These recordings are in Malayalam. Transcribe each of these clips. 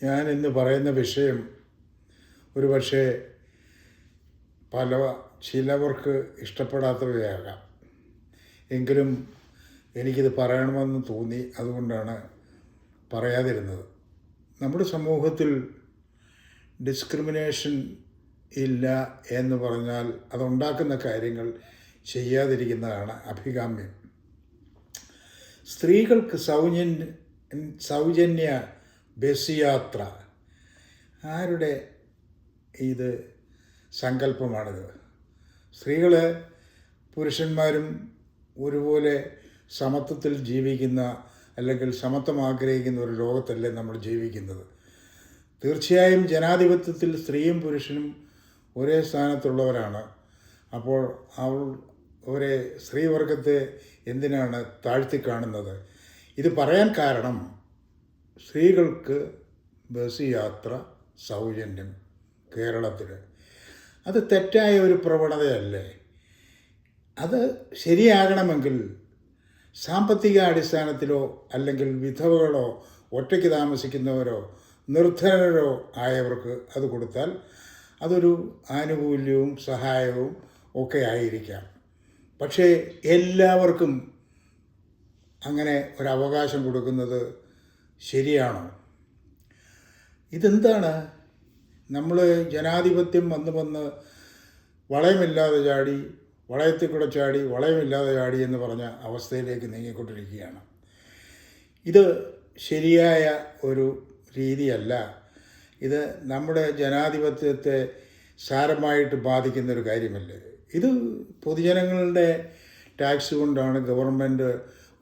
ഞാൻ ഇന്ന് പറയുന്ന വിഷയം ഒരുപക്ഷെ ചിലവർക്ക് ഇഷ്ടപ്പെടാത്തവയാകാം. എങ്കിലും എനിക്കിത് പറയണമെന്ന് തോന്നി, അതുകൊണ്ടാണ് പറയാതിരുന്നത്. നമ്മുടെ സമൂഹത്തിൽ ഡിസ്ക്രിമിനേഷൻ ഇല്ല എന്ന് പറഞ്ഞാൽ അതുണ്ടാക്കുന്ന കാര്യങ്ങൾ ചെയ്യാതിരിക്കുന്നതാണ് അഭികാമ്യം. സ്ത്രീകൾക്ക് സൗജന്യ ബസ് യാത്ര, ആരുടെ ഇത് സങ്കല്പമാണിത്? സ്ത്രീകൾ പുരുഷന്മാരും ഒരുപോലെ സമത്വത്തിൽ ജീവിക്കുന്ന അല്ലെങ്കിൽ സമത്വം ആഗ്രഹിക്കുന്ന ഒരു ലോകത്തല്ലേ നമ്മൾ ജീവിക്കുന്നത്. തീർച്ചയായും ജനാധിപത്യത്തിൽ സ്ത്രീയും പുരുഷനും ഒരേ സ്ഥാനത്തുള്ളവരാണ്. അപ്പോൾ ഒരേ സ്ത്രീവർഗത്തെ എന്തിനാണ് താഴ്ത്തി കാണുന്നത്? ഇത് പറയാൻ കാരണം സ്ത്രീകൾക്ക് ബസ് യാത്ര സൗജന്യം കേരളത്തിൽ, അത് തെറ്റായ ഒരു പ്രവണതയല്ലേ? അത് ശരിയാകണമെങ്കിൽ സാമ്പത്തിക അടിസ്ഥാനത്തിലോ അല്ലെങ്കിൽ വിധവകളോ ഒറ്റയ്ക്ക് താമസിക്കുന്നവരോ നിർധനരോ ആയവർക്ക് അത് കൊടുത്താൽ അതൊരു ആനുകൂല്യവും സഹായവും ഒക്കെ ആയിരിക്കാം. പക്ഷേ എല്ലാവർക്കും അങ്ങനെ ഒരവകാശം കൊടുക്കുന്നത് ശരിയാണോ? ഇതെന്താണ്? നമ്മൾ ജനാധിപത്യം വന്ന് വളയമില്ലാതെ ചാടി, വളയത്തിൽ കൂടെ ചാടി, വളയമില്ലാതെ ചാടി എന്ന് പറഞ്ഞ അവസ്ഥയിലേക്ക് നീങ്ങിക്കൊണ്ടിരിക്കുകയാണ്. ഇത് ശരിയായ ഒരു രീതിയല്ല. ഇത് നമ്മുടെ ജനാധിപത്യത്തെ സാരമായിട്ട് ബാധിക്കുന്നൊരു കാര്യമല്ലേ? ഇത് പൊതുജനങ്ങളുടെ ടാക്സ് കൊണ്ടാണ് ഗവൺമെൻറ്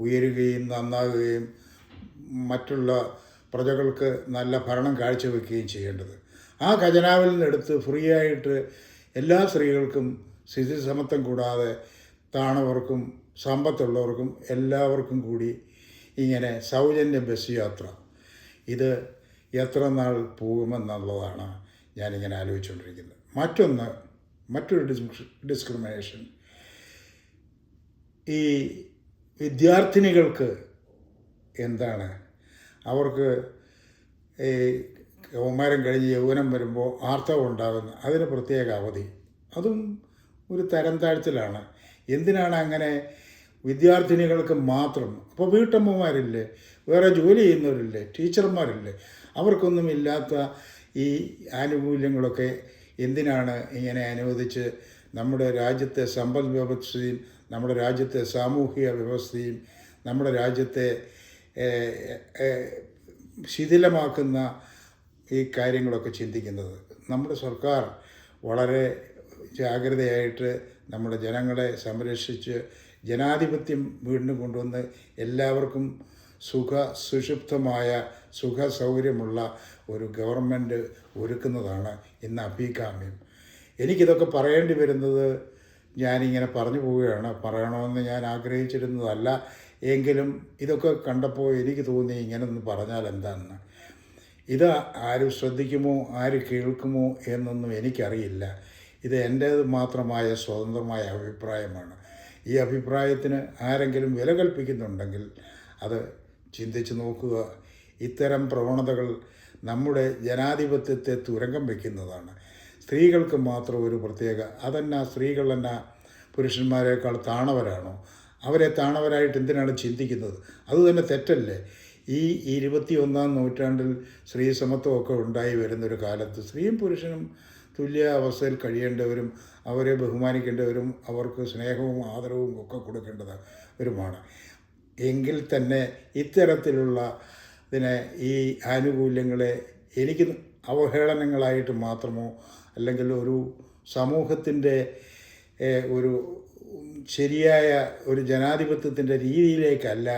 ഉയരുകയും നന്നാകുകയും മറ്റുള്ള പ്രജകൾക്ക് നല്ല ഭരണം കാഴ്ചവെക്കുകയും ചെയ്യേണ്ടത്. ആ ഖജനാവിൽ നിന്നെടുത്ത് ഫ്രീ ആയിട്ട് എല്ലാ സ്ത്രീകൾക്കും സ്ഥിതി സമത്വം കൂടാതെ താണവർക്കും സമ്പത്തുള്ളവർക്കും എല്ലാവർക്കും കൂടി ഇങ്ങനെ സൗജന്യ ബസ് യാത്ര, ഇത് എത്ര നാൾ പോകുമെന്നുള്ളതാണ് ഞാനിങ്ങനെ ആലോചിച്ചുകൊണ്ടിരിക്കുന്നത്. മറ്റൊരു ഡിസ്ക്രിമിനേഷൻ, ഈ വിദ്യാർത്ഥിനികൾക്ക് എന്താണ്, അവർക്ക് ഈ കൗമാരം കഴിഞ്ഞ് യൗവനം വരുമ്പോൾ ആർത്തവം ഉണ്ടാകുന്ന അതിന് പ്രത്യേക അവധി, അതും ഒരു തരം താഴ്ത്തലാണ്. എന്തിനാണ് അങ്ങനെ വിദ്യാർത്ഥിനികൾക്ക് മാത്രം? അപ്പോൾ വീട്ടമ്മമാരില്ലേ, വേറെ ജോലി ചെയ്യുന്നവരില്ലേ, ടീച്ചർമാരില്ലേ, അവർക്കൊന്നും ഇല്ലാത്ത ഈ ആനുകൂല്യങ്ങളൊക്കെ എന്തിനാണ് ഇങ്ങനെ അനുവദിച്ച് നമ്മുടെ രാജ്യത്തെ സമ്പദ് വ്യവസ്ഥയും നമ്മുടെ രാജ്യത്തെ സാമൂഹിക വ്യവസ്ഥയും നമ്മുടെ രാജ്യത്തെ ശിഥിലമാക്കുന്ന ഈ കാര്യങ്ങളൊക്കെ ചിന്തിക്കുന്നത്? നമ്മുടെ സർക്കാർ വളരെ ജാഗ്രതയായിട്ട് നമ്മുടെ ജനങ്ങളെ സംരക്ഷിച്ച് ജനാധിപത്യം വീണ്ടും കൊണ്ടുവന്ന് എല്ലാവർക്കും സുഷിപ്തമായ സൗകര്യമുള്ള ഒരു ഗവൺമെൻറ് ഒരുക്കുന്നതാണ് ഇന്ന് അഭികാമ്യം. എനിക്കിതൊക്കെ പറയേണ്ടി വരുന്നത് ഞാനിങ്ങനെ പറഞ്ഞു പോവുകയാണ്. പറയണമെന്ന് ഞാൻ ആഗ്രഹിച്ചിരുന്നതല്ല. എങ്കിലും ഇതൊക്കെ കണ്ടപ്പോൾ എനിക്ക് തോന്നി ഇങ്ങനൊന്ന് പറഞ്ഞാൽ എന്താണെന്ന്. ഇത് ആര് ശ്രദ്ധിക്കുമോ ആര് കേൾക്കുമോ എന്നൊന്നും എനിക്കറിയില്ല. ഇത് എൻ്റേത് മാത്രമായ സ്വതന്ത്രമായ അഭിപ്രായമാണ്. ഈ അഭിപ്രായത്തിന് ആരെങ്കിലും വില കൽപ്പിക്കുന്നുണ്ടെങ്കിൽ അത് ചിന്തിച്ച് നോക്കുക. ഇത്തരം പ്രവണതകൾ നമ്മുടെ ജനാധിപത്യത്തെ തുരങ്കം വയ്ക്കുന്നതാണ്. സ്ത്രീകൾക്ക് മാത്രം ഒരു പ്രത്യേക, അതന്നെ സ്ത്രീകൾ തന്നെ പുരുഷന്മാരെക്കാൾ താണവരാണോ? അവരെ താണവരായിട്ട് എന്തിനാണ് ചിന്തിക്കുന്നത്? അതുതന്നെ തെറ്റല്ലേ? ഈ 21-ാം നൂറ്റാണ്ടിൽ സ്ത്രീ സമത്വമൊക്കെ ഉണ്ടായി വരുന്നൊരു കാലത്ത് സ്ത്രീയും പുരുഷനും തുല്യ അവസ്ഥയിൽ കഴിയേണ്ടവരും അവരെ ബഹുമാനിക്കേണ്ടവരും അവർക്ക് സ്നേഹവും ആദരവും ഒക്കെ കൊടുക്കേണ്ടവരുമാണ്. എങ്കിൽ തന്നെ ഇത്തരത്തിലുള്ള ഈ ആനുകൂല്യങ്ങളെ എനിക്ക് അവഹേളനങ്ങളായിട്ട് മാത്രമോ അല്ലെങ്കിൽ ഒരു സമൂഹത്തിൻ്റെ ഒരു ശരിയായ ഒരു ജനാധിപത്യത്തിൻ്റെ രീതിയിലേക്കല്ല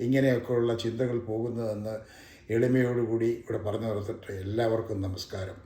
ഇങ്ങനെയൊക്കെയുള്ള ചിന്തകൾ പോകുന്നതെന്ന് എളിമയോടുകൂടി ഇവിടെ പറഞ്ഞു നിർത്തിട്ട് എല്ലാവർക്കും നമസ്കാരം.